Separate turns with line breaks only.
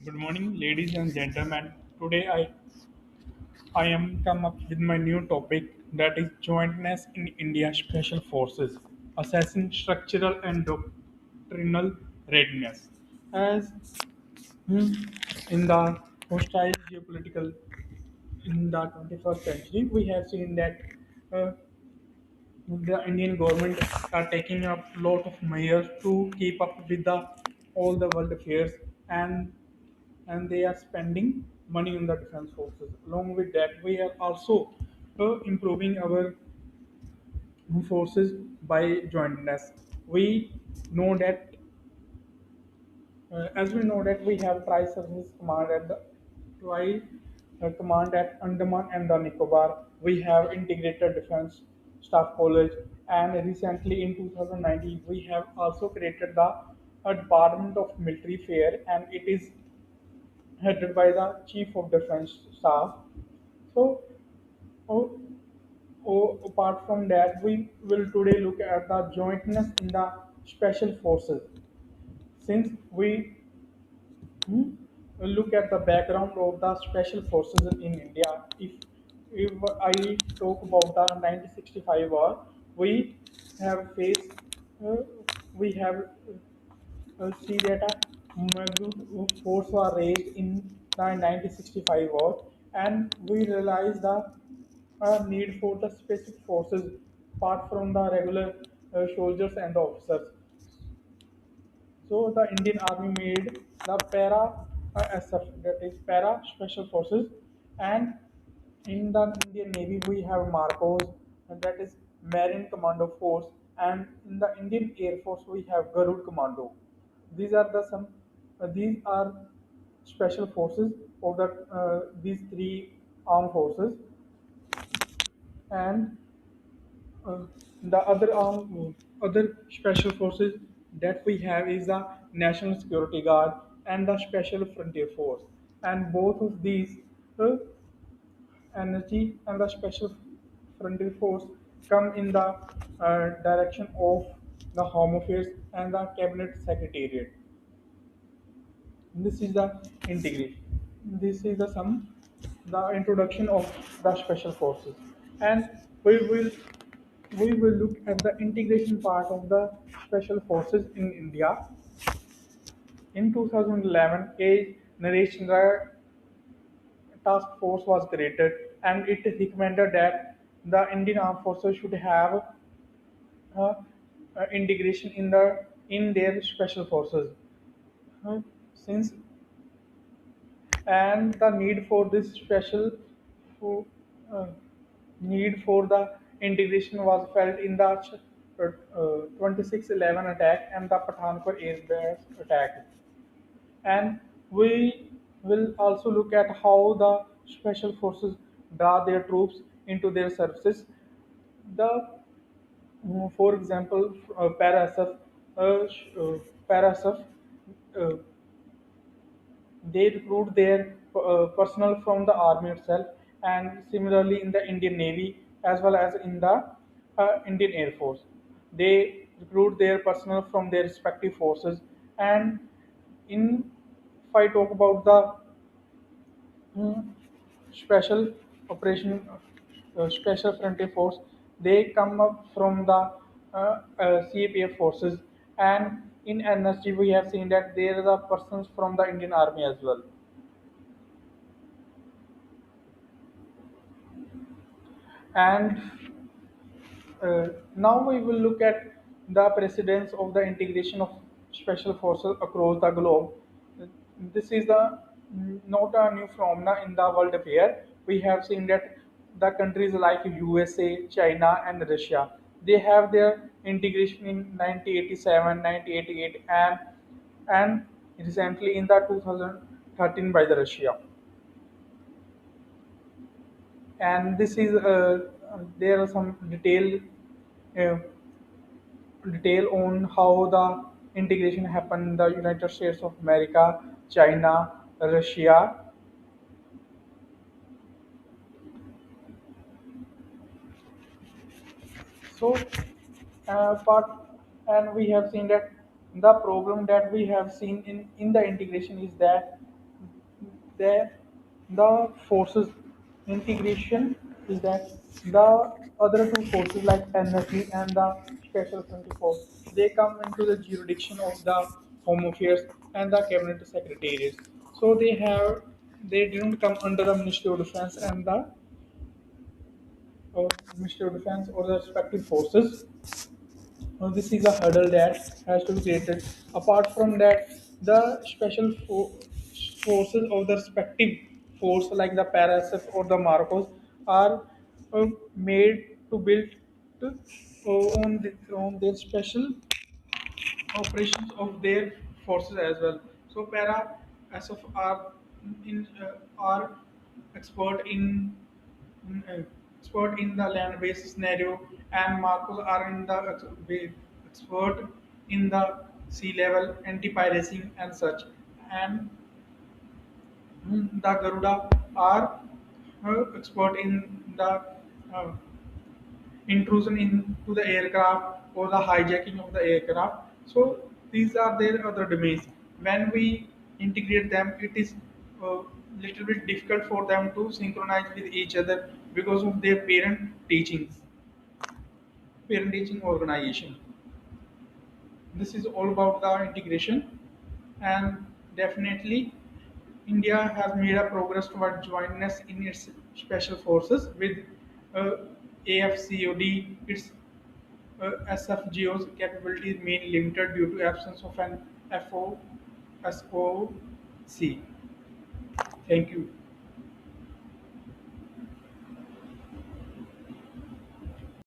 Good morning, ladies and gentlemen. Today I am come up with my new topic that is jointness in India Special Forces, assessing structural and doctrinal readiness. As in the hostile geopolitical in the 21st century, we have seen that uh, the Indian government are taking a lot of measures to keep up with the all the world affairs and they are spending money on the defense forces. Along with that, we are also improving our forces by jointness. We know that as we know that we have tri-service command at the tri command at Andaman and the Nicobar. We have integrated defense staff college, and recently in 2019 we have also created the Department of Military Affairs, and it is headed by the Chief of Defense Staff. So, oh, apart from that, we will today look at the jointness in the special forces. Since we look at the background of the special forces in India, if I talk about the 1965 war, we have faced, uh, we have see that a magnitude force was raised in the 1965 war, and we realized the need for the specific forces apart from the regular soldiers and the officers. So the Indian Army made the Para SF, that is Para Special Forces, and in the Indian Navy we have Marcos, and that is Marine Commando Force, and in the Indian Air Force we have Garud Commando. These are the some. These are special forces of these three armed forces, and the other special forces that we have is the National Security Guard and the Special Frontier Force, and both of these uh, energy and the Special Frontier Force come in the direction of the Home Affairs and the Cabinet Secretariat. This is the integration. This is the introduction of the special forces, and we will we will look at the integration part of the special forces in India. In 2011, a Naresh Chandra task force was created, and it recommended that the Indian armed forces should have uh, integration in their special forces. Since and the need for this special fo- uh, need for the integration was felt in the 2611 attack and the Pathankot air base attack. And we will also look at how the special forces draw their troops into their services. The, for example, ParaSF uh, they recruit their personnel from the army itself, and similarly in the Indian Navy as well as in the Indian Air Force. They recruit their personnel from their respective forces, and in if I talk about the special operation special frontier force, they come up from the CAPF forces, and in NSG we have seen that there are the persons from the Indian Army as well. And now we will look at the precedence of the integration of special forces across the globe. This is not a new phenomena in the world affair. We have seen that the countries like USA, China, and Russia, they have their integration in 1987, 1988, and recently in the 2013 by the Russia. And this is there are some uh, detail on how the integration happened in the United States of America, China, Russia. So, but and we have seen that the problem that we have seen in the integration is that there the forces integration is that the other two forces like NSE and the Special 24 they come into the jurisdiction of the Home Affairs and the Cabinet Secretariat. So they didn't come under the Ministry of Defense and the Ministry of Defense or the respective forces. This is a hurdle that has to be created. Apart from that, the forces of the respective force, like the Parasef or the Marcos, are made to build on their special operations of their forces as well. So para SF are expert expert in the land-based scenario, and Marcos are in the expert in the sea level anti-piracy and such. And the Garuda are expert in the uh, intrusion into the aircraft or the hijacking of the aircraft. So these are their other domains. When we integrate them, it is little bit difficult for them to synchronize with each other because of their parent teaching organization. This is all about the integration, and definitely India has made a progress toward jointness in its special forces with uh, AFCOD. Its SFGO's capabilities remain limited due to absence of an FOSOC. Thank you.